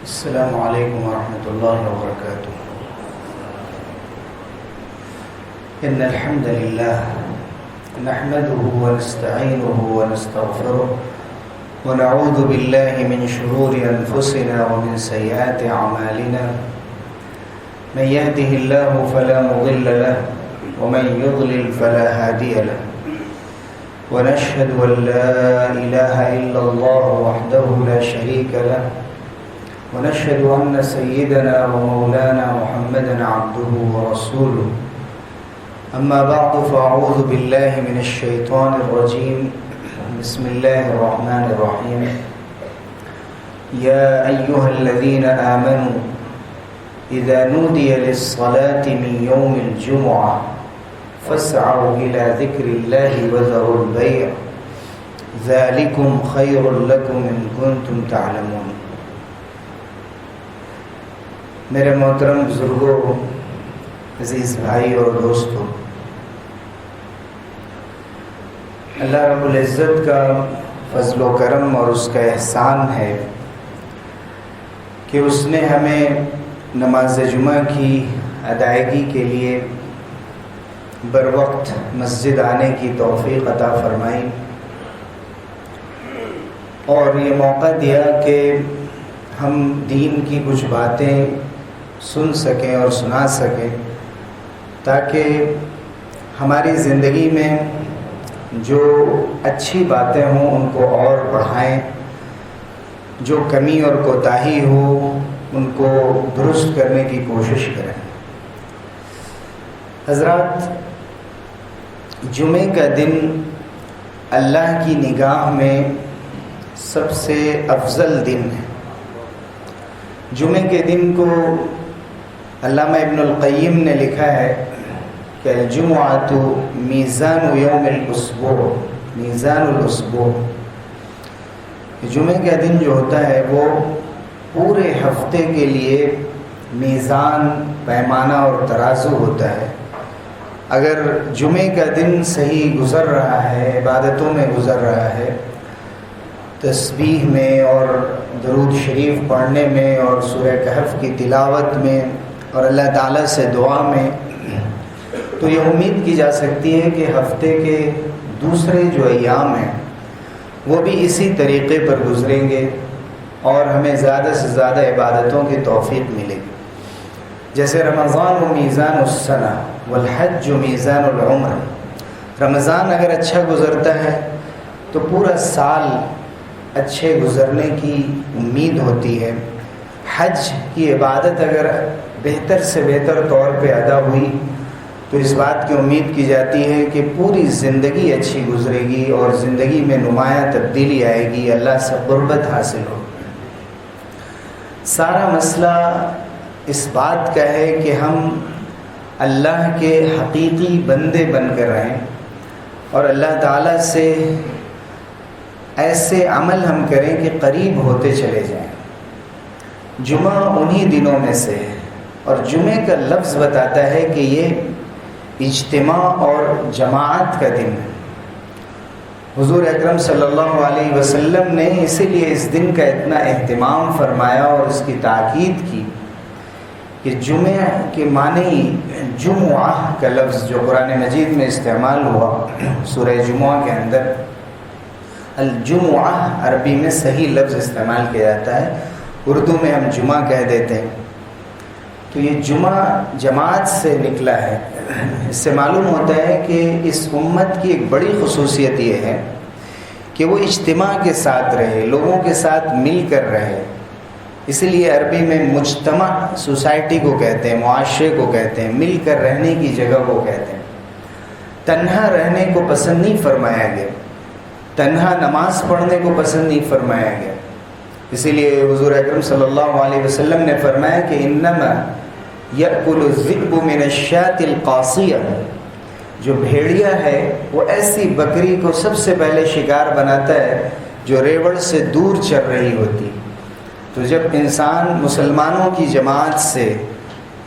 السلام عليكم ورحمة الله وبركاته. إن الحمد لله نحمده ونستعينه ونستغفره ونعوذ بالله من شرور أنفسنا ومن سيئات أعمالنا. من يهده الله فلا مضل له ومن يضلل فلا هادي له. ونشهد أن لا إله إلا الله وحده لا شريك له. ونشهد أن سيدنا ومولانا محمدا عبده ورسوله. أما بعد فأعوذ بالله من الشيطان الرجيم. بسم الله الرحمن الرحيم. يا أيها الذين آمنوا إذا نودي للصلاة من يوم الجمعة فاسعوا إلى ذكر الله وذروا البيع ذلكم خير لكم إن كنتم تعلمون. میرے محترم بزرگوں، عزیز بھائی اور دوستوں، اللہ رب العزت کا فضل و کرم اور اس کا احسان ہے کہ اس نے ہمیں نماز جمعہ کی ادائیگی کے لیے بروقت مسجد آنے کی توفیق عطا فرمائی اور یہ موقع دیا کہ ہم دین کی کچھ باتیں سن سکیں اور سنا سکیں تاکہ ہماری زندگی میں جو اچھی باتیں ہوں ان کو اور بڑھائیں، جو کمی اور کوتاہی ہو ان کو درست کرنے کی کوشش کریں. حضرات، جمعے کا دن اللہ کی نگاہ میں سب سے افضل دن ہے. جمعے کے دن کو علامہ ابن القیم نے لکھا ہے کہ الجمعۃ میزان یوم الاسبوع، میزان الاسبوع. جمعے کا دن جو ہوتا ہے وہ پورے ہفتے کے لیے میزان، پیمانہ اور ترازو ہوتا ہے. اگر جمعے کا دن صحیح گزر رہا ہے، عبادتوں میں گزر رہا ہے، تسبیح میں اور درود شریف پڑھنے میں اور سورہ کہف کی تلاوت میں اور اللہ تعالیٰ سے دعا میں، تو یہ امید کی جا سکتی ہے کہ ہفتے کے دوسرے جو ایام ہیں وہ بھی اسی طریقے پر گزریں گے اور ہمیں زیادہ سے زیادہ عبادتوں کی توفیق ملے گی. جیسے رمضان و میزان السنہ والحج و میزان العمر. رمضان اگر اچھا گزرتا ہے تو پورا سال اچھے گزرنے کی امید ہوتی ہے. حج کی عبادت اگر بہتر سے بہتر طور پہ ادا ہوئی تو اس بات کی امید کی جاتی ہے کہ پوری زندگی اچھی گزرے گی اور زندگی میں نمایاں تبدیلی آئے گی، اللہ سے قربت حاصل ہو. سارا مسئلہ اس بات کا ہے کہ ہم اللہ کے حقیقی بندے بن کر رہیں اور اللہ تعالیٰ سے ایسے عمل ہم کریں کہ قریب ہوتے چلے جائیں. جمعہ انہی دنوں میں سے ہے اور جمعے کا لفظ بتاتا ہے کہ یہ اجتماع اور جماعت کا دن ہے. حضور اکرم صلی اللہ علیہ وسلم نے اسی لیے اس دن کا اتنا اہتمام فرمایا اور اس کی تاکید کی کہ جمعہ کے معنی جمعہ کا لفظ جو قرآن مجید میں استعمال ہوا سورہ جمعہ کے اندر، الجمعہ عربی میں صحیح لفظ استعمال کیا جاتا ہے، اردو میں ہم جمعہ کہہ دیتے ہیں. تو یہ جمعہ جماعت سے نکلا ہے. اس سے معلوم ہوتا ہے کہ اس امت کی ایک بڑی خصوصیت یہ ہے کہ وہ اجتماع کے ساتھ رہے، لوگوں کے ساتھ مل کر رہے. اسی لیے عربی میں مجتمع سوسائٹی کو کہتے ہیں، معاشرے کو کہتے ہیں، مل کر رہنے کی جگہ کو کہتے ہیں. تنہا رہنے کو پسند نہیں فرمایا گیا، تنہا نماز پڑھنے کو پسند نہیں فرمایا گیا. اسی لیے حضور اکرم صلی اللہ علیہ وسلم نے فرمایا کہ انما یأکل الذئب من الشاة القاصیہ، جو بھیڑیا ہے وہ ایسی بکری کو سب سے پہلے شکار بناتا ہے جو ریوڑ سے دور چر رہی ہوتی. تو جب انسان مسلمانوں کی جماعت سے،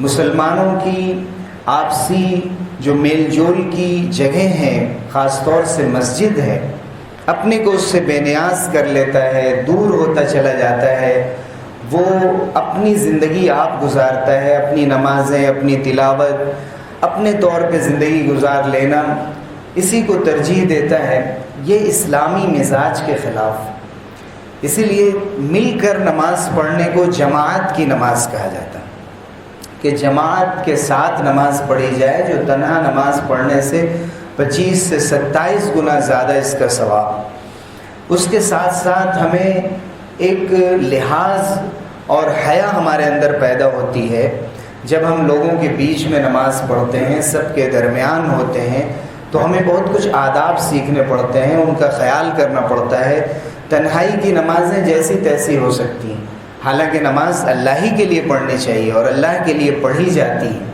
مسلمانوں کی آپسی جو میل جول کی جگہیں ہیں، خاص طور سے مسجد ہے، اپنے کو اس سے بے نیاز کر لیتا ہے، دور ہوتا چلا جاتا ہے، وہ اپنی زندگی آپ گزارتا ہے، اپنی نمازیں، اپنی تلاوت، اپنے طور پہ زندگی گزار لینا، اسی کو ترجیح دیتا ہے، یہ اسلامی مزاج کے خلاف۔ اسی لیے مل کر نماز پڑھنے کو جماعت کی نماز کہا جاتا ہے، کہ جماعت کے ساتھ نماز پڑھی جائے، جو تنہا نماز پڑھنے سے 25 سے 27 گنا زیادہ اس کا ثواب۔ اس کے ساتھ ساتھ ہمیں ایک لحاظ اور حیا ہمارے اندر پیدا ہوتی ہے، جب ہم لوگوں کے بیچ میں نماز پڑھتے ہیں، سب کے درمیان ہوتے ہیں، تو ہمیں بہت کچھ آداب سیکھنے پڑتے ہیں، ان کا خیال کرنا پڑتا ہے۔ تنہائی کی نمازیں جیسی تیسی ہو سکتی ہیں، حالانکہ نماز اللہ ہی کے لیے پڑھنی چاہیے اور اللہ کے لیے پڑھی جاتی ہے،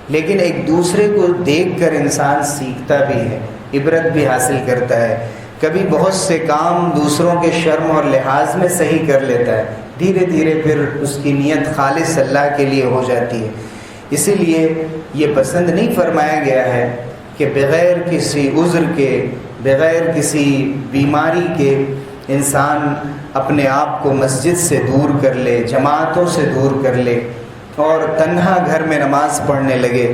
لیکن ایک دوسرے کو دیکھ کر انسان سیکھتا بھی ہے، عبرت بھی حاصل کرتا ہے۔ کبھی بہت سے کام دوسروں کے شرم اور لحاظ میں صحیح کر لیتا ہے، دھیرے دھیرے پھر اس کی نیت خالص اللہ کے لیے ہو جاتی ہے۔ اسی لیے یہ پسند نہیں فرمایا گیا ہے کہ بغیر کسی عذر کے، بغیر کسی بیماری کے انسان اپنے آپ کو مسجد سے دور کر لے، جماعتوں سے دور کر لے اور تنہا گھر میں نماز پڑھنے لگے۔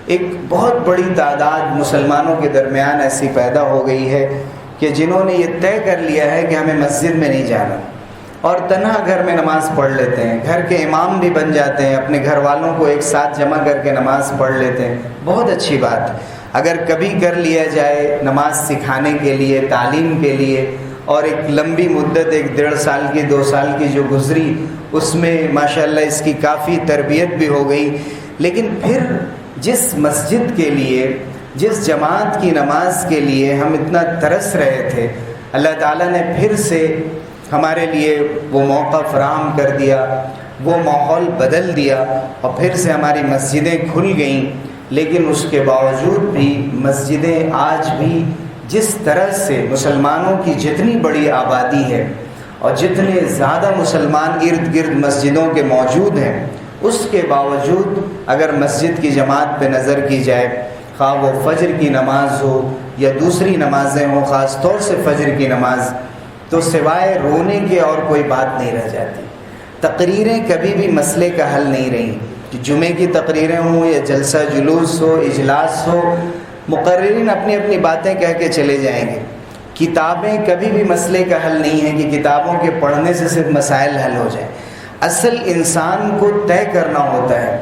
ایک بہت بڑی تعداد مسلمانوں کے درمیان ایسی پیدا ہو گئی ہے کہ جنہوں نے یہ طے کر لیا ہے کہ ہمیں مسجد میں نہیں جانا، اور تنہا گھر میں نماز پڑھ لیتے ہیں، گھر کے امام بھی بن جاتے ہیں، اپنے گھر والوں کو ایک ساتھ جمع کر کے نماز پڑھ لیتے ہیں۔ بہت اچھی بات ہے، اگر کبھی کر لیا جائے نماز سکھانے کے لیے، تعلیم کے لیے، اور ایک لمبی مدت، 1.5 سال کی، 2 سال کی جو گزری، اس میں ماشاءاللہ اس کی کافی تربیت بھی ہو گئی، لیکن پھر جس مسجد کے لیے، جس جماعت کی نماز کے لیے ہم اتنا ترس رہے تھے، اللہ تعالیٰ نے پھر سے ہمارے لیے وہ موقع فراہم کر دیا، وہ ماحول بدل دیا، اور پھر سے ہماری مسجدیں کھل گئیں۔ لیکن اس کے باوجود بھی مسجدیں آج بھی جس طرح سے مسلمانوں کی جتنی بڑی آبادی ہے اور جتنے زیادہ مسلمان ارد گرد مسجدوں کے موجود ہیں، اس کے باوجود اگر مسجد کی جماعت پہ نظر کی جائے، خواہ وہ فجر کی نماز ہو یا دوسری نمازیں ہوں، خاص طور سے فجر کی نماز، تو سوائے رونے کے اور کوئی بات نہیں رہ جاتی۔ تقریریں کبھی بھی مسئلے کا حل نہیں رہیں، کہ جمعے کی تقریریں ہوں یا جلسہ جلوس ہو، اجلاس ہو، مقررین اپنی اپنی باتیں کہہ کے چلے جائیں گے۔ کتابیں کبھی بھی مسئلے کا حل نہیں ہے کہ کتابوں کے پڑھنے سے صرف مسائل حل ہو جائیں۔ اصل انسان کو طے کرنا ہوتا ہے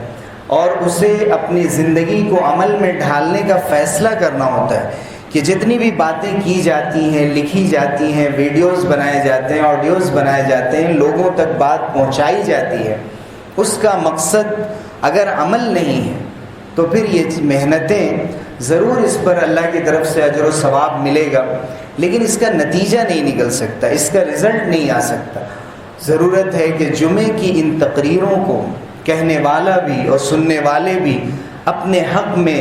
اور اسے اپنی زندگی کو عمل میں ڈھالنے کا فیصلہ کرنا ہوتا ہے، کہ جتنی بھی باتیں کی جاتی ہیں، لکھی جاتی ہیں، ویڈیوز بنائے جاتے ہیں، آڈیوز بنائے جاتے ہیں، لوگوں تک بات پہنچائی جاتی ہے، اس کا مقصد اگر عمل نہیں ہے تو پھر یہ محنتیں ضرور اس پر اللہ کی طرف سے اجر و ثواب ملے گا، لیکن اس کا نتیجہ نہیں نکل سکتا، اس کا رزلٹ نہیں آ سکتا۔ ضرورت ہے کہ جمعے کی ان تقریروں کو کہنے والا بھی اور سننے والے بھی اپنے حق میں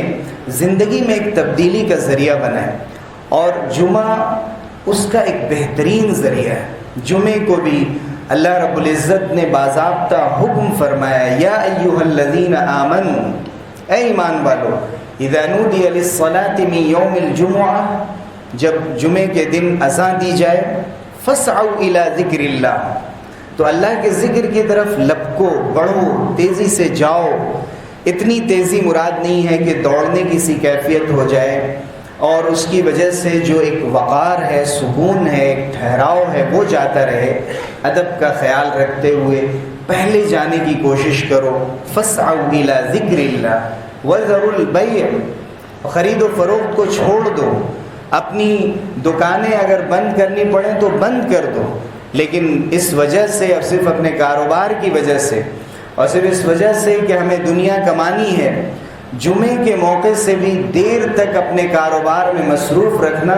زندگی میں ایک تبدیلی کا ذریعہ بنائیں، اور جمعہ اس کا ایک بہترین ذریعہ ہے۔ جمعے کو بھی اللہ رب العزت نے باضابطہ حکم فرمایا، یا ایھا الذین آمنوا، اے ایمان والو، اذا نودی للصلاۃ من یوم الجمعہ، جب جمعے کے دن اذان دی جائے، فاسعوا الی ذکر اللہ، تو اللہ کے ذکر کی طرف لپکو، بڑھو، تیزی سے جاؤ۔ اتنی تیزی مراد نہیں ہے کہ دوڑنے کی سی کیفیت ہو جائے، اور اس کی وجہ سے جو ایک وقار ہے، سکون ہے، ایک ٹھہراؤ ہے، وہ جاتا رہے۔ ادب کا خیال رکھتے ہوئے پہلے جانے کی کوشش کرو۔ فاسعوا الی ذکر اللہ وذروا البیع، خرید و فروخت کو چھوڑ دو، اپنی دکانیں اگر بند کرنی پڑیں تو بند کر دو، لیکن اس وجہ سے، اور صرف اپنے کاروبار کی وجہ سے، اور صرف اس وجہ سے کہ ہمیں دنیا کمانی ہے، جمعے کے موقع سے بھی دیر تک اپنے کاروبار میں مصروف رکھنا،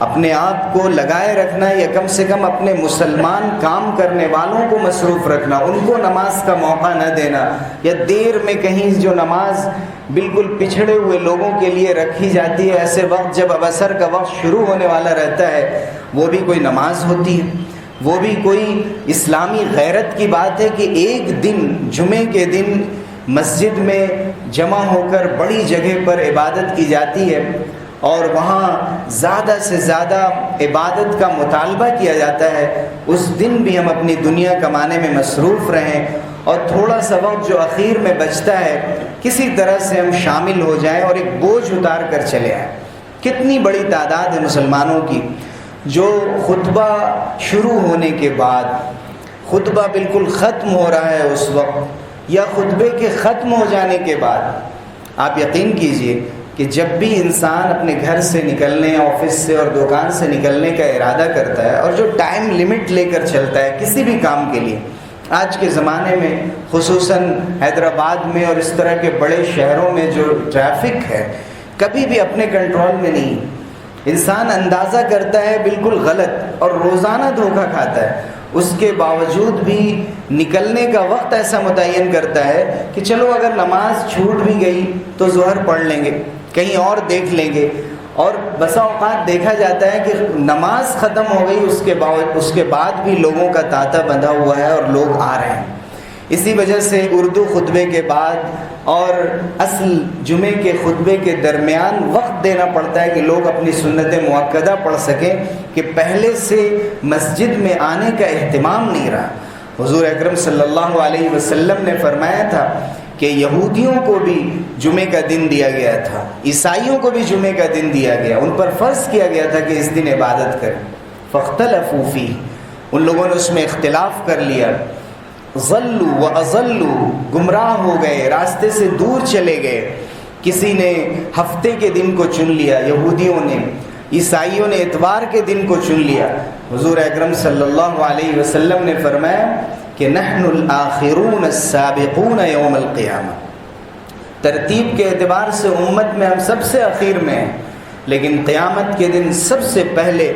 اپنے آپ کو لگائے رکھنا، یا کم سے کم اپنے مسلمان کام کرنے والوں کو مصروف رکھنا، ان کو نماز کا موقع نہ دینا، یا دیر میں کہیں جو نماز بالکل پچھڑے ہوئے لوگوں کے لیے رکھی جاتی ہے، ایسے وقت جب اب عصر کا وقت شروع ہونے والا رہتا ہے، وہ بھی کوئی نماز ہوتی ہے؟ وہ بھی کوئی اسلامی غیرت کی بات ہے کہ ایک دن، جمعے کے دن مسجد میں جمع ہو کر بڑی جگہ پر عبادت کی جاتی ہے، اور وہاں زیادہ سے زیادہ عبادت کا مطالبہ کیا جاتا ہے، اس دن بھی ہم اپنی دنیا کمانے میں مصروف رہیں اور تھوڑا سا وقت جو اخیر میں بچتا ہے کسی طرح سے ہم شامل ہو جائیں اور ایک بوجھ اتار کر چلے آئیں۔ کتنی بڑی تعداد ہے مسلمانوں کی جو خطبہ شروع ہونے کے بعد، خطبہ بالکل ختم ہو رہا ہے اس وقت یا خطبے کے ختم ہو جانے کے بعد، آپ یقین کیجئے کہ جب بھی انسان اپنے گھر سے نکلنے، آفس سے اور دکان سے نکلنے کا ارادہ کرتا ہے اور جو ٹائم لمٹ لے کر چلتا ہے کسی بھی کام کے لیے، آج کے زمانے میں خصوصاً حیدرآباد میں اور اس طرح کے بڑے شہروں میں جو ٹریفک ہے کبھی بھی اپنے کنٹرول میں نہیں، انسان اندازہ کرتا ہے بالکل غلط اور روزانہ دھوکہ کھاتا ہے، اس کے باوجود بھی نکلنے کا وقت ایسا متعین کرتا ہے کہ چلو اگر نماز چھوٹ بھی گئی تو ظہر پڑھ لیں گے، کہیں اور دیکھ لیں گے، اور بسا اوقات دیکھا جاتا ہے کہ نماز ختم ہو گئی اس کے بعد بھی لوگوں کا تانتا بندھا ہوا ہے اور لوگ آ رہے ہیں۔ اسی وجہ سے اردو خطبے کے بعد اور اصل جمعے کے خطبے کے درمیان وقت دینا پڑتا ہے کہ لوگ اپنی سنت مؤکدہ پڑھ سکیں، کہ پہلے سے مسجد میں آنے کا اہتمام نہیں رہا۔ حضور اکرم صلی اللہ علیہ وسلم نے فرمایا تھا کہ یہودیوں کو بھی جمعے کا دن دیا گیا تھا، عیسائیوں کو بھی جمعے کا دن دیا گیا، ان پر فرض کیا گیا تھا کہ اس دن عبادت کریں، فاختلفوا فیہ، ان لوگوں نے اس میں اختلاف کر لیا، ضلوا واضلوا، گمراہ ہو گئے، راستے سے دور چلے گئے، کسی نے ہفتے کے دن کو چن لیا، یہودیوں نے، عیسائیوں نے اتوار کے دن کو چن لیا۔ حضور اکرم صلی اللہ علیہ وسلم نے فرمایا کہ نحن الآخرون السابقون یوم القیامہ، ترتیب کے اعتبار سے امت میں ہم سب سے اخیر میں ہیں، لیکن قیامت کے دن سب سے پہلے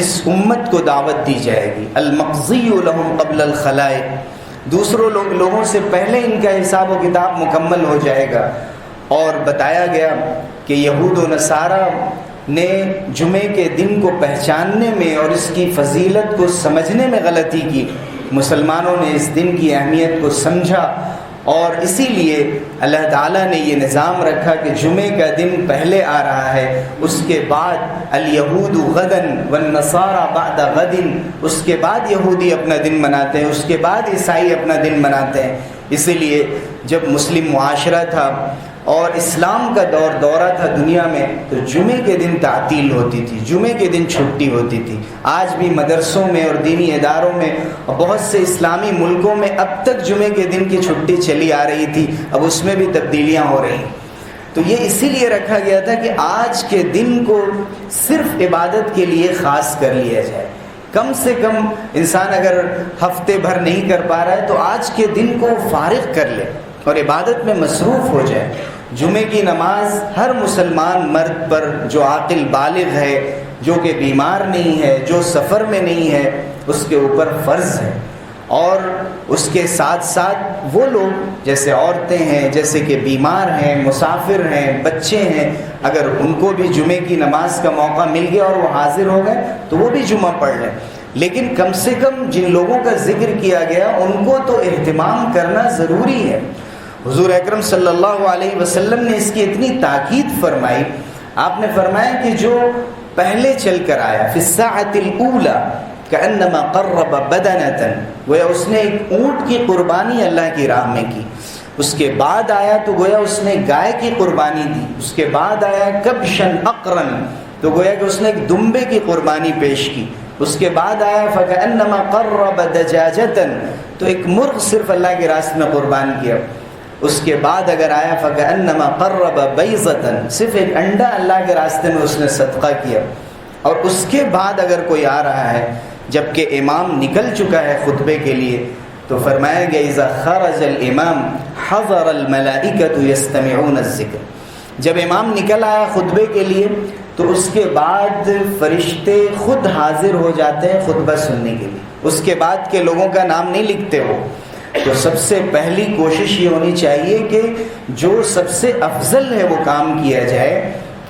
اس امت کو دعوت دی جائے گی۔ المقضی لهم قبل الخلائق، دوسروں لوگوں سے پہلے ان کا حساب و کتاب مکمل ہو جائے گا۔ اور بتایا گیا کہ یہود و نصارہ نے جمعے کے دن کو پہچاننے میں اور اس کی فضیلت کو سمجھنے میں غلطی کی، مسلمانوں نے اس دن کی اہمیت کو سمجھا، اور اسی لیے اللہ تعالیٰ نے یہ نظام رکھا کہ جمعے کا دن پہلے آ رہا ہے، اس کے بعد الیہود غدن والنصارى بعد غد، اس کے بعد یہودی اپنا دن مناتے ہیں، اس کے بعد عیسائی اپنا دن مناتے ہیں۔ اسی لیے جب مسلم معاشرہ تھا اور اسلام کا دورہ تھا دنیا میں، تو جمعے کے دن تعطیل ہوتی تھی، جمعے کے دن چھٹی ہوتی تھی۔ آج بھی مدرسوں میں اور دینی اداروں میں اور بہت سے اسلامی ملکوں میں اب تک جمعے کے دن کی چھٹی چلی آ رہی تھی، اب اس میں بھی تبدیلیاں ہو رہی ہیں۔ تو یہ اسی لیے رکھا گیا تھا کہ آج کے دن کو صرف عبادت کے لیے خاص کر لیا جائے۔ کم سے کم انسان اگر ہفتے بھر نہیں کر پا رہا ہے تو آج کے دن کو فارغ کر لے اور عبادت میں مصروف ہو جائے۔ جمعے کی نماز ہر مسلمان مرد پر جو عاقل بالغ ہے، جو کہ بیمار نہیں ہے، جو سفر میں نہیں ہے، اس کے اوپر فرض ہے۔ اور اس کے ساتھ ساتھ وہ لوگ جیسے عورتیں ہیں، جیسے کہ بیمار ہیں، مسافر ہیں، بچے ہیں، اگر ان کو بھی جمعے کی نماز کا موقع مل گیا اور وہ حاضر ہو گئے تو وہ بھی جمعہ پڑھ لیں۔ لیکن کم سے کم جن لوگوں کا ذکر کیا گیا ان کو تو اہتمام کرنا ضروری ہے۔ حضور اکرم صلی اللہ علیہ وسلم نے اس کی اتنی تاکید فرمائی، آپ نے فرمایا کہ جو پہلے چل کر آیا، فی الساعۃ الاولی کانما قرب بدنۃ، گویا اس نے ایک اونٹ کی قربانی اللہ کی راہ میں کی، اس کے بعد آیا تو گویا اس نے گائے کی قربانی دی، اس کے بعد آیا کبشن اقرن، تو گویا کہ اس نے ایک دمبے کی قربانی پیش کی، اس کے بعد آیا فکانما قرب دجاجۃ، تو ایک مرغ صرف اللہ کے راستے میں قربان کیا، اس کے بعد اگر آیا فکانما قرب بیضۃ، صرف ایک انڈا اللہ کے راستے میں اس نے صدقہ کیا، اور اس کے بعد اگر کوئی آ رہا ہے جبکہ امام نکل چکا ہے خطبے کے لیے، تو فرمایا گیا اذا خرج الامام حضر الملائکۃ یستمعون الذکر، جب امام نکل آیا خطبے کے لیے تو اس کے بعد فرشتے خود حاضر ہو جاتے ہیں خطبہ سننے کے لیے، اس کے بعد کے لوگوں کا نام نہیں لکھتے ہو۔ تو سب سے پہلی کوشش یہ ہونی چاہیے کہ جو سب سے افضل ہے وہ کام کیا جائے،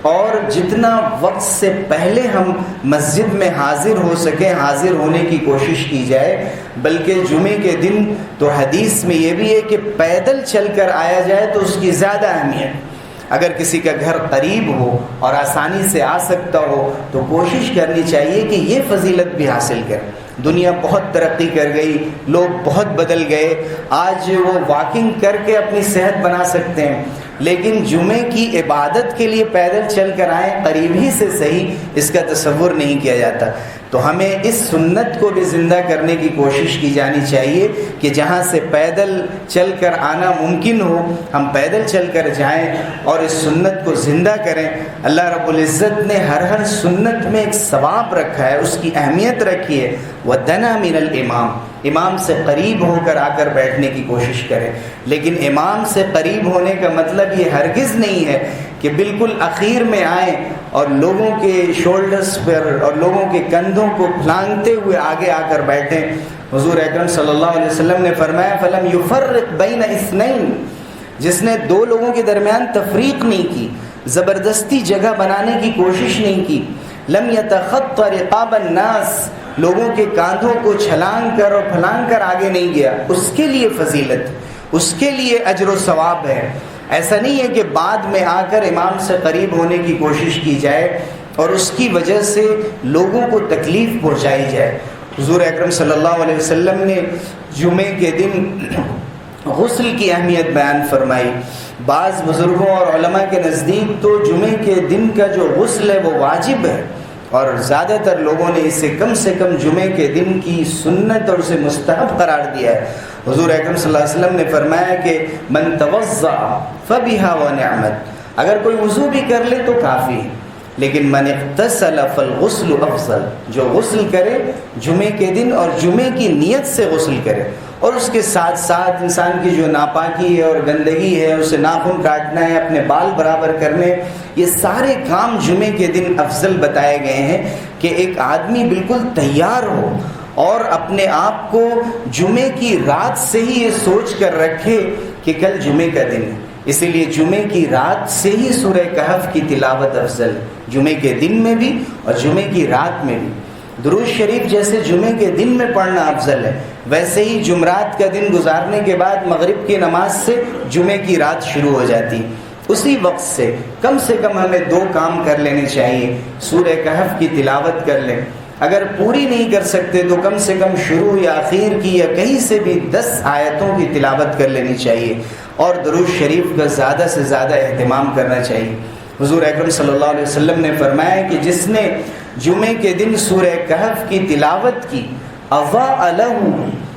اور جتنا وقت سے پہلے ہم مسجد میں حاضر ہو سکیں حاضر ہونے کی کوشش کی جائے۔ بلکہ جمعے کے دن تو حدیث میں یہ بھی ہے کہ پیدل چل کر آیا جائے تو اس کی زیادہ اہمیت، اگر کسی کا گھر قریب ہو اور آسانی سے آ سکتا ہو تو کوشش کرنی چاہیے کہ یہ فضیلت بھی حاصل کرے۔ دنیا بہت ترقی کر گئی، لوگ بہت بدل گئے، آج وہ واکنگ کر کے اپنی صحت بنا سکتے ہیں، لیکن جمعے کی عبادت کے لیے پیدل چل کر آئیں، قریب ہی سے صحیح، اس کا تصور نہیں کیا جاتا۔ تو ہمیں اس سنت کو بھی زندہ کرنے کی کوشش کی جانی چاہیے کہ جہاں سے پیدل چل کر آنا ممکن ہو ہم پیدل چل کر جائیں اور اس سنت کو زندہ کریں۔ اللہ رب العزت نے ہر سنت میں ایک ثواب رکھا ہے، اس کی اہمیت رکھی ہے۔ وَدَنَا مِنَ الْإِمَامِ، امام سے قریب ہو کر آ کر بیٹھنے کی کوشش کریں، لیکن امام سے قریب ہونے کا مطلب یہ ہرگز نہیں ہے کہ بالکل اخیر میں آئیں اور لوگوں کے شولڈرز پر اور لوگوں کے کندھوں کو پھلانگتے ہوئے آگے آ کر بیٹھیں۔ حضور اکرم صلی اللہ علیہ وسلم نے فرمایا فَلَمْ يُفَرِّقْ بَيْنَ اثْنَيْنِ، جس نے دو لوگوں کے درمیان تفریق نہیں کی، زبردستی جگہ بنانے کی کوشش نہیں کی، لَمْ يَتَخَطَّ رِقَابَ النَّاسِ، لوگوں کے کاندھوں کو چھلانگ کر اور پھلانگ کر آگے نہیں گیا، اس کے لیے فضیلت، اس کے لیے اجر و ثواب ہے۔ ایسا نہیں ہے کہ بعد میں آ کر امام سے قریب ہونے کی کوشش کی جائے اور اس کی وجہ سے لوگوں کو تکلیف پہنچائی جائے۔ حضور اکرم صلی اللہ علیہ وسلم نے جمعے کے دن غسل کی اہمیت بیان فرمائی۔ بعض بزرگوں اور علماء کے نزدیک تو جمعے کے دن کا جو غسل ہے وہ واجب ہے، اور زیادہ تر لوگوں نے اسے کم سے کم جمعے کے دن کی سنت اور اسے مستحب قرار دیا ہے۔ حضور اکرم صلی اللہ علیہ وسلم نے فرمایا کہ من توضأ فبها ونعمت، اگر کوئی وضو بھی کر لے تو کافی ہے، لیکن من اغتسل فالغسل افضل، جو غسل کرے جمعے کے دن اور جمعے کی نیت سے غسل کرے، اور اس کے ساتھ ساتھ انسان کی جو ناپاکی ہے اور گندگی ہے، اسے ناخن کاٹنا ہے، اپنے بال برابر کرنے، یہ سارے کام جمعے کے دن افضل بتائے گئے ہیں کہ ایک آدمی بالکل تیار ہو اور اپنے آپ کو جمعے کی رات سے ہی یہ سوچ کر رکھے کہ کل جمعے کا دن ہے۔ اسی لیے جمعے کی رات سے ہی سورہ کہف کی تلاوت افضل ہے، جمعے کے دن میں بھی اور جمعے کی رات میں بھی۔ درود شریف جیسے جمعے کے دن میں پڑھنا افضل ہے، ویسے ہی جمعرات کا دن گزارنے کے بعد مغرب کی نماز سے جمعے کی رات شروع ہو جاتی، اسی وقت سے کم ہمیں 2 کام کر لینے چاہیے۔ سورہ کہف کی تلاوت کر لیں، اگر پوری نہیں کر سکتے تو کم سے کم شروع یا اخیر کی یا کہیں سے بھی 10 آیتوں کی تلاوت کر لینی چاہیے، اور درود شریف کا زیادہ سے زیادہ اہتمام کرنا چاہیے۔ حضور اکرم صلی اللہ علیہ وسلم نے فرمایا کہ جس نے جمعے کے دن سورہ کہف کی تلاوت کی اضاء له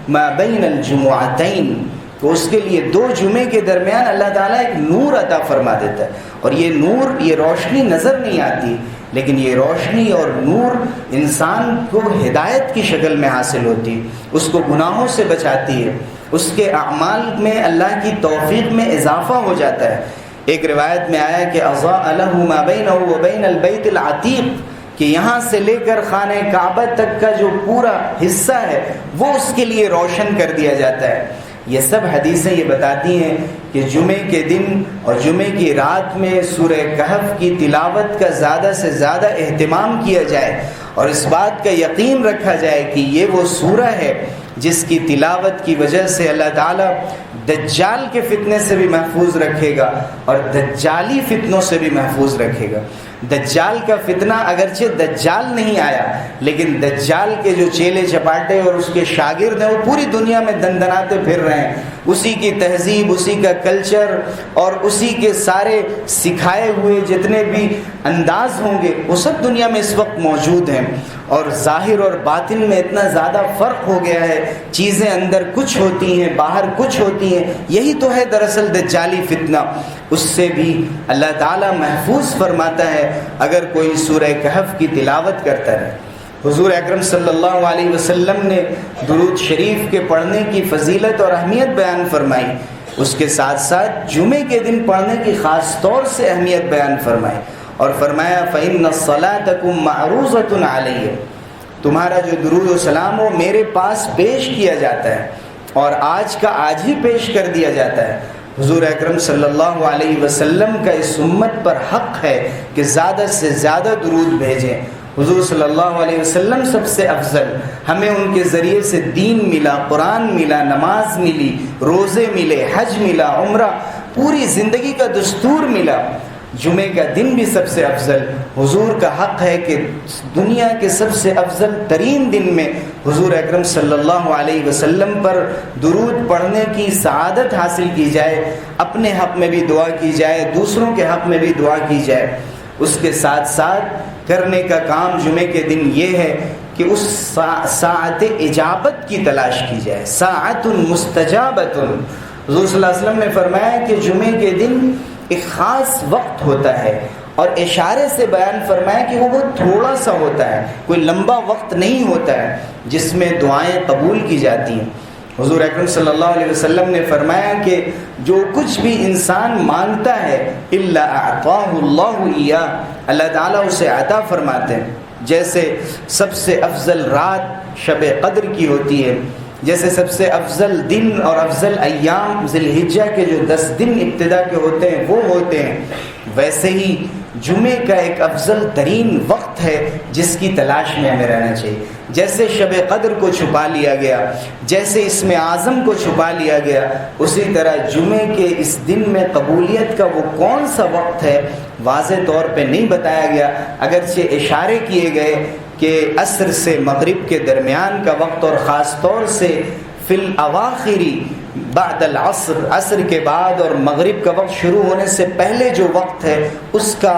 ما بین الجمعتین، تو اس کے لیے 2 جمعے کے درمیان اللہ تعالیٰ ایک نور عطا فرما دیتا ہے، اور یہ نور، یہ روشنی نظر نہیں آتی، لیکن یہ روشنی اور نور انسان کو ہدایت کی شکل میں حاصل ہوتی ہے، اس کو گناہوں سے بچاتی ہے، اس کے اعمال میں اللہ کی توفیق میں اضافہ ہو جاتا ہے۔ ایک روایت میں آیا کہ اضاء له ما بینہ وبین البیت العتیق، کہ یہاں سے لے کر خانہ کعبہ تک کا جو پورا حصہ ہے وہ اس کے لیے روشن کر دیا جاتا ہے۔ یہ سب حدیثیں یہ بتاتی ہیں کہ جمعے کے دن اور جمعے کی رات میں سورہ کہف کی تلاوت کا زیادہ سے زیادہ اہتمام کیا جائے، اور اس بات کا یقین رکھا جائے کہ یہ وہ سورہ ہے جس کی تلاوت کی وجہ سے اللہ تعالیٰ دجال کے فتنے سے بھی محفوظ رکھے گا اور دجالی فتنوں سے بھی محفوظ رکھے گا۔ دجال کا فتنہ اگرچہ دجال نہیں آیا، لیکن دجال کے جو چیلے چپاٹے اور اس کے شاگرد ہیں وہ پوری دنیا میں دندناتے پھر رہے ہیں، اسی کی تہذیب، اسی کا کلچر اور اسی کے سارے سکھائے ہوئے جتنے بھی انداز ہوں گے وہ سب دنیا میں اس وقت موجود ہیں، اور ظاہر اور باطن میں اتنا زیادہ فرق ہو گیا ہے، چیزیں اندر کچھ ہوتی ہیں باہر کچھ ہوتی ہیں، یہی تو ہے دراصل دجالی فتنہ۔ اس سے بھی اللہ تعالیٰ محفوظ فرماتا ہے اگر کوئی سورہ کہف کی تلاوت کرتا رہے۔ حضور اکرم صلی اللہ علیہ وسلم نے درود شریف کے پڑھنے کی فضیلت اور اہمیت بیان فرمائی، اس کے ساتھ ساتھ جمعے کے دن پڑھنے کی خاص طور سے اہمیت بیان فرمائی، اور فرمایا فَإِنَّ الصَّلَاةَكُمْ مَعْرُوضَةٌ عَلَيَّ، تمہارا جو درود و سلام ہو میرے پاس پیش کیا جاتا ہے، اور آج کا آج ہی پیش کر دیا جاتا ہے۔ حضور اکرم صلی اللہ علیہ وسلم کا اس امت پر حق ہے کہ زیادہ سے زیادہ درود بھیجیں۔ حضور صلی اللہ علیہ وسلم سب سے افضل، ہمیں ان کے ذریعے سے دین ملا، قرآن ملا، نماز ملی، روزے ملے، حج ملا، عمرہ، پوری زندگی کا دستور ملا، جمعے کا دن بھی سب سے افضل۔ حضور کا حق ہے کہ دنیا کے سب سے افضل ترین دن میں حضور اکرم صلی اللہ علیہ وسلم پر درود پڑھنے کی سعادت حاصل کی جائے، اپنے حق میں بھی دعا کی جائے، دوسروں کے حق میں بھی دعا کی جائے۔ اس کے ساتھ ساتھ کرنے کا کام جمعے کے دن یہ ہے کہ اس ساعت اجابت کی تلاش کی جائے، ساعت مستجابت۔ حضور صلی اللہ علیہ وسلم نے فرمایا کہ جمعے کے دن ایک خاص وقت ہوتا ہے، اور اشارے سے بیان فرمایا کہ وہ بہت تھوڑا سا ہوتا ہے، کوئی لمبا وقت نہیں ہوتا ہے جس میں دعائیں قبول کی جاتی ہیں۔ حضور اکرم صلی اللہ علیہ وسلم نے فرمایا کہ جو کچھ بھی انسان مانگتا ہے الا اعطاہ اللہ ایاہ، اللہ تعالیٰ اسے عطا فرماتے ہیں۔ جیسے سب سے افضل رات شب قدر کی ہوتی ہے، جیسے سب سے افضل دن اور افضل ایام ذی الحجہ کے جو 10 دن ابتدا کے ہوتے ہیں وہ ہوتے ہیں، ویسے ہی جمعے کا ایک افضل ترین وقت ہے جس کی تلاش میں ہمیں رہنا چاہیے۔ جیسے شب قدر کو چھپا لیا گیا، جیسے اسم اعظم کو چھپا لیا گیا، اسی طرح جمعے کے اس دن میں قبولیت کا وہ کون سا وقت ہے واضح طور پہ نہیں بتایا گیا، اگرچہ اشارے کیے گئے کہ عصر سے مغرب کے درمیان کا وقت، اور خاص طور سے فی الاواخری بعد العصر، عصر کے بعد اور مغرب کا وقت شروع ہونے سے پہلے جو وقت ہے اس کا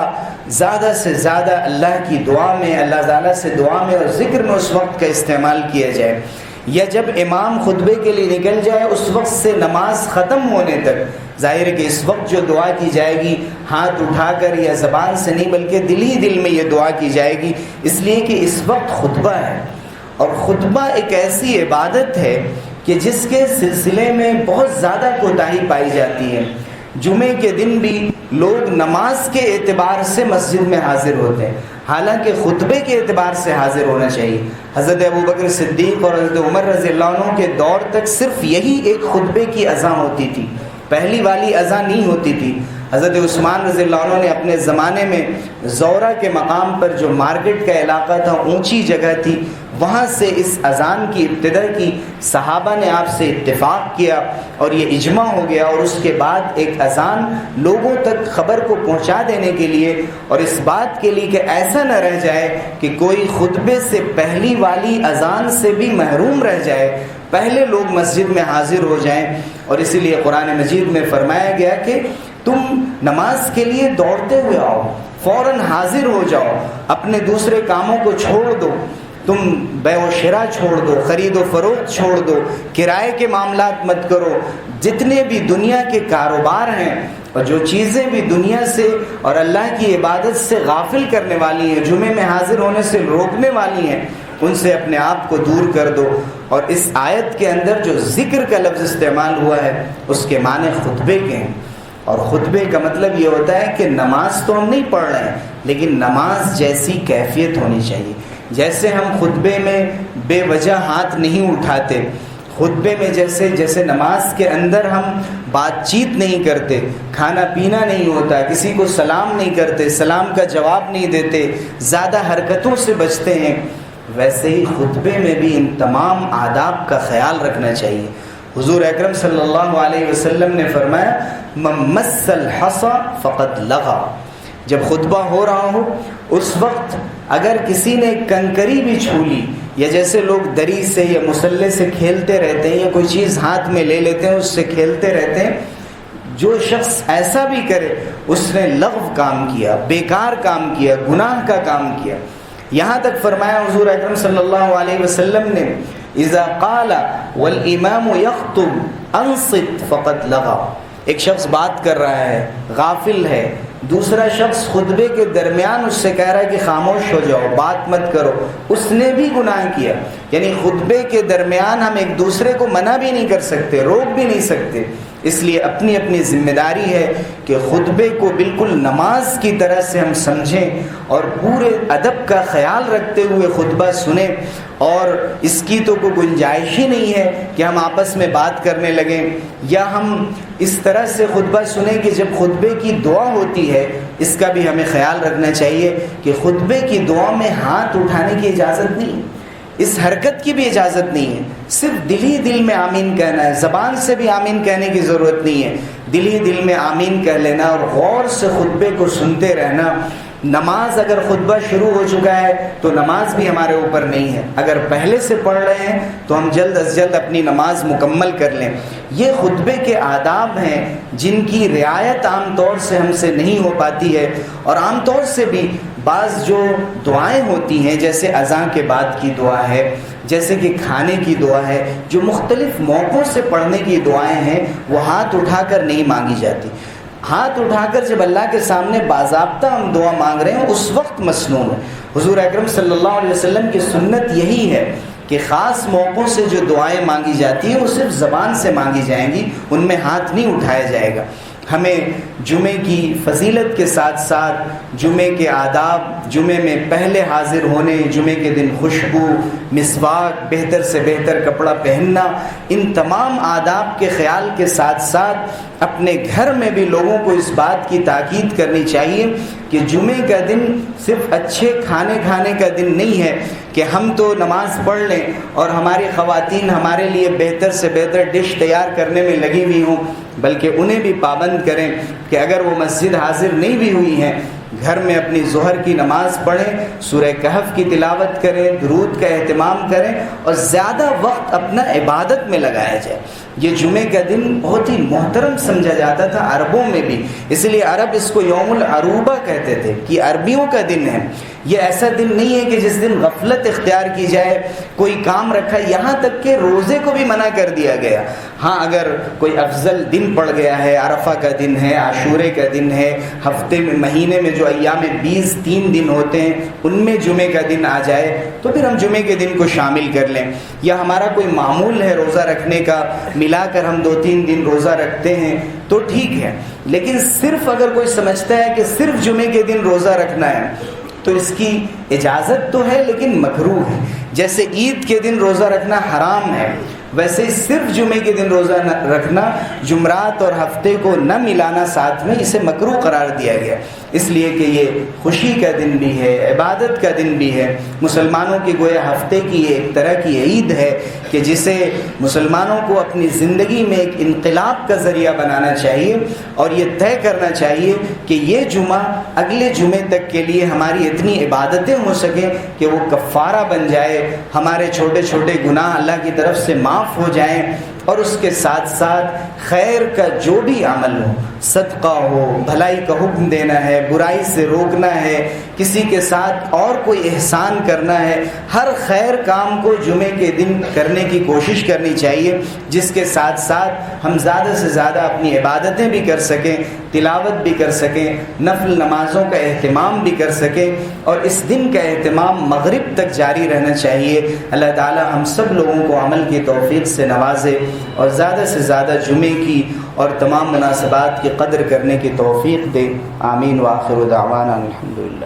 زیادہ سے زیادہ اللہ کی دعا میں، اللہ تعالیٰ سے دعا میں اور ذکر میں اس وقت کا استعمال کیا جائے، یا جب امام خطبے کے لیے نکل جائے اس وقت سے نماز ختم ہونے تک۔ ظاہر ہے کہ اس وقت جو دعا کی جائے گی ہاتھ اٹھا کر یا زبان سے نہیں بلکہ دل ہی دل میں یہ دعا کی جائے گی، اس لیے کہ اس وقت خطبہ ہے، اور خطبہ ایک ایسی عبادت ہے کہ جس کے سلسلے میں بہت زیادہ کوتاہی پائی جاتی ہے۔ جمعے کے دن بھی لوگ نماز کے اعتبار سے مسجد میں حاضر ہوتے ہیں، حالانکہ خطبے کے اعتبار سے حاضر ہونا چاہیے۔ حضرت ابوبکر صدیق اور حضرت عمر رضی اللہ عنہ کے دور تک صرف یہی ایک خطبے کی اذان ہوتی تھی، پہلی والی اذان نہیں ہوتی تھی۔ حضرت عثمان رضی اللہ عنہ نے اپنے زمانے میں زورہ کے مقام پر، جو مارکیٹ کا علاقہ تھا، اونچی جگہ تھی، وہاں سے اس اذان کی ابتدا کی۔ صحابہ نے آپ سے اتفاق کیا اور یہ اجماع ہو گیا، اور اس کے بعد ایک اذان لوگوں تک خبر کو پہنچا دینے کے لیے، اور اس بات کے لیے کہ ایسا نہ رہ جائے کہ کوئی خطبے سے پہلی والی اذان سے بھی محروم رہ جائے، پہلے لوگ مسجد میں حاضر ہو جائیں۔ اور اسی لیے قرآن مجید میں فرمایا گیا کہ تم نماز کے لیے دوڑتے ہوئے آؤ، فوراً حاضر ہو جاؤ، اپنے دوسرے کاموں کو چھوڑ دو، تم بیع و شراء چھوڑ دو، خرید و فروخت چھوڑ دو، کرائے کے معاملات مت کرو، جتنے بھی دنیا کے کاروبار ہیں اور جو چیزیں بھی دنیا سے اور اللہ کی عبادت سے غافل کرنے والی ہیں، جمعے میں حاضر ہونے سے روکنے والی ہیں، ان سے اپنے آپ کو دور کر دو۔ اور اس آیت کے اندر جو ذکر کا لفظ استعمال ہوا ہے اس کے معنی خطبے کے ہیں، اور خطبے کا مطلب یہ ہوتا ہے کہ نماز تو ہم نہیں پڑھ رہے ہیں لیکن نماز جیسی کیفیت ہونی چاہیے۔ جیسے ہم خطبے میں بے وجہ ہاتھ نہیں اٹھاتے، خطبے میں جیسے نماز کے اندر ہم بات چیت نہیں کرتے، کھانا پینا نہیں ہوتا، کسی کو سلام نہیں کرتے، سلام کا جواب نہیں دیتے، زیادہ حرکتوں سے بچتے ہیں، ویسے ہی خطبے میں بھی ان تمام آداب کا خیال رکھنا چاہیے۔ حضور اکرم صلی اللہ علیہ وسلم نے فرمایا من مس الحصى فقد لغا، جب خطبہ ہو رہا ہو اس وقت اگر کسی نے کنکری بھی چھو لی، یا جیسے لوگ دری سے یا مصلے سے کھیلتے رہتے ہیں یا کوئی چیز ہاتھ میں لے لیتے ہیں اس سے کھیلتے رہتے ہیں، جو شخص ایسا بھی کرے اس نے لغو کام کیا، بیکار کام کیا، گناہ کا کام کیا۔ یہاں تک فرمایا حضور اکرم صلی اللہ علیہ وسلم نے اذا قال والامام یخطب انصت فقد لغا، ایک شخص بات کر رہا ہے، غافل ہے، دوسرا شخص خطبے کے درمیان اس سے کہہ رہا ہے کہ خاموش ہو جاؤ، بات مت کرو، اس نے بھی گناہ کیا۔ یعنی خطبے کے درمیان ہم ایک دوسرے کو منع بھی نہیں کر سکتے، روک بھی نہیں سکتے، اس لیے اپنی اپنی ذمہ داری ہے کہ خطبے کو بالکل نماز کی طرح سے ہم سمجھیں اور پورے ادب کا خیال رکھتے ہوئے خطبہ سنیں، اور اس کی تو کوئی گنجائش ہی نہیں ہے کہ ہم آپس میں بات کرنے لگیں، یا ہم اس طرح سے خطبہ سنیں کہ جب خطبے کی دعا ہوتی ہے اس کا بھی ہمیں خیال رکھنا چاہیے کہ خطبے کی دعا میں ہاتھ اٹھانے کی اجازت نہیں، اس حرکت کی بھی اجازت نہیں ہے، صرف دل ہی دل میں آمین کہنا ہے، زبان سے بھی آمین کہنے کی ضرورت نہیں ہے، دل ہی دل میں آمین کہہ لینا اور غور سے خطبے کو سنتے رہنا۔ نماز اگر خطبہ شروع ہو چکا ہے تو نماز بھی ہمارے اوپر نہیں ہے، اگر پہلے سے پڑھ رہے ہیں تو ہم جلد از جلد اپنی نماز مکمل کر لیں۔ یہ خطبے کے آداب ہیں جن کی رعایت عام طور سے ہم سے نہیں ہو پاتی ہے، اور عام طور سے بھی بعض جو دعائیں ہوتی ہیں جیسے اذان کے بعد کی دعا ہے، جیسے کہ کھانے کی دعا ہے، جو مختلف موقعوں سے پڑھنے کی دعائیں ہیں، وہ ہاتھ اٹھا کر نہیں مانگی جاتی۔ ہاتھ اٹھا کر جب اللہ کے سامنے باضابطہ ہم دعا مانگ رہے ہیں اس وقت مسنون ہے۔ حضور اکرم صلی اللہ علیہ وسلم کی سنت یہی ہے کہ خاص موقعوں سے جو دعائیں مانگی جاتی ہیں وہ صرف زبان سے مانگی جائیں گی، ان میں ہاتھ نہیں اٹھایا جائے گا۔ ہمیں جمعے کی فضیلت کے ساتھ ساتھ جمعے کے آداب، جمعے میں پہلے حاضر ہونے، جمعے کے دن خوشبو، مسواک، بہتر سے بہتر کپڑا پہننا، ان تمام آداب کے خیال کے ساتھ ساتھ اپنے گھر میں بھی لوگوں کو اس بات کی تاکید کرنی چاہیے کہ جمعے کا دن صرف اچھے کھانے کھانے کا دن نہیں ہے کہ ہم تو نماز پڑھ لیں اور ہماری خواتین ہمارے لیے بہتر سے بہتر ڈش تیار کرنے میں لگی ہوئی ہوں، بلکہ انہیں بھی پابند کریں کہ اگر وہ مسجد حاضر نہیں بھی ہوئی ہیں، گھر میں اپنی ظہر کی نماز پڑھیں، سورہ کہف کی تلاوت کریں، درود کا اہتمام کریں اور زیادہ وقت اپنا عبادت میں لگایا جائے۔ یہ جمعے کا دن بہت ہی محترم سمجھا جاتا تھا عربوں میں بھی، اس لیے عرب اس کو یوم العروبہ کہتے تھے کہ عربیوں کا دن ہے۔ یہ ایسا دن نہیں ہے کہ جس دن غفلت اختیار کی جائے، کوئی کام رکھا، یہاں تک کہ روزے کو بھی منع کر دیا گیا۔ ہاں اگر کوئی افضل دن پڑ گیا ہے، عرفہ کا دن ہے، عاشورے کا دن ہے، ہفتے میں مہینے میں جو ایام 20 3 دن ہوتے ہیں ان میں جمعے کا دن آ جائے تو پھر ہم جمعے کے دن کو شامل کر لیں۔ یا ہمارا کوئی معمول ہے روزہ رکھنے کا، ملا کر ہم 2-3 دن روزہ رکھتے ہیں تو ٹھیک ہے، لیکن صرف اگر کوئی سمجھتا ہے کہ صرف جمعے کے دن روزہ رکھنا ہے تو اس کی اجازت تو ہے لیکن مکروہ ہے۔ جیسے عید کے دن روزہ رکھنا حرام ہے، ویسے صرف جمعے کے دن روزہ رکھنا، جمعرات اور ہفتے کو نہ ملانا ساتھ میں، اسے مکروہ قرار دیا گیا، اس لیے کہ یہ خوشی کا دن بھی ہے، عبادت کا دن بھی ہے۔ مسلمانوں کی گویا ہفتے کی ایک طرح کی عید ہے کہ جسے مسلمانوں کو اپنی زندگی میں ایک انقلاب کا ذریعہ بنانا چاہیے اور یہ طے کرنا چاہیے کہ یہ جمعہ اگلے جمعے تک کے لیے ہماری اتنی عبادتیں ہو سکیں کہ وہ کفارہ بن جائے، ہمارے چھوٹے چھوٹے گناہ اللہ کی طرف سے معاف ہو جائیں، اور اس کے ساتھ ساتھ خیر کا جو بھی عمل ہو، صدقہ ہو، بھلائی کا حکم دینا ہے، برائی سے روکنا ہے، کسی کے ساتھ اور کوئی احسان کرنا ہے، ہر خیر کام کو جمعے کے دن کرنے کی کوشش کرنی چاہیے، جس کے ساتھ ساتھ ہم زیادہ سے زیادہ اپنی عبادتیں بھی کر سکیں، تلاوت بھی کر سکیں، نفل نمازوں کا اہتمام بھی کر سکیں، اور اس دن کا اہتمام مغرب تک جاری رہنا چاہیے۔ اللہ تعالی ہم سب لوگوں کو عمل کی توفیق سے نوازے اور زیادہ سے زیادہ جمعے کی اور تمام مناسبات کی قدر کرنے کی توفیق دے۔ آمین۔ وآخر دعوانا الحمدللہ۔